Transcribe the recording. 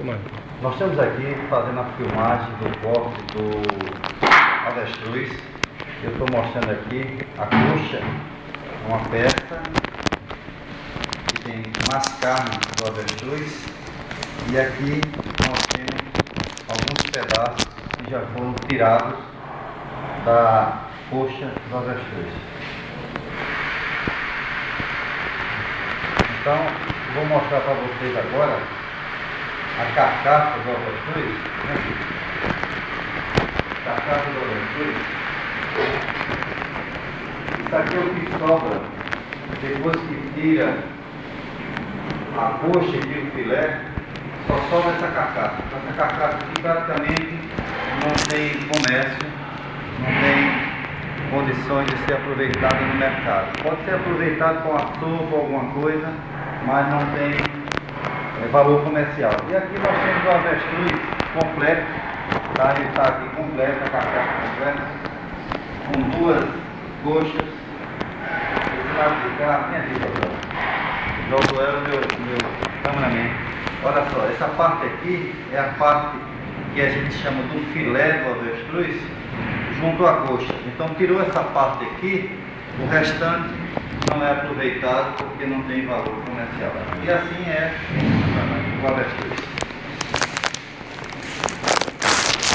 Nós estamos aqui fazendo a filmagem do corte do avestruz. Eu estou mostrando aqui a coxa, uma peça que tem mais carne do avestruz, e aqui nós temos alguns pedaços que já foram tirados da coxa do avestruz. Então, vou mostrar para vocês agora a carcaça do avestruz. Carcaça do avestruz. Isso aqui é o que sobra depois que tira a coxa e tira o filé. Só sobra essa carcaça. Essa carcaça aqui praticamente não tem comércio, não tem condições de ser aproveitada no mercado. Pode ser aproveitado com açúcar ou alguma coisa, mas não tem valor comercial. E aqui nós temos o avestruz completo, tá? Ele está aqui completo, a carcaça completa, com duas coxas. Esse lado de cá, minha vida, Jogo é o meu cameraman. Olha só, essa parte aqui é a parte que a gente chama do filé do avestruz, junto à coxa. Então tirou essa parte aqui, o restante não é aproveitado porque não tem valor comercial. E assim é o avestruz.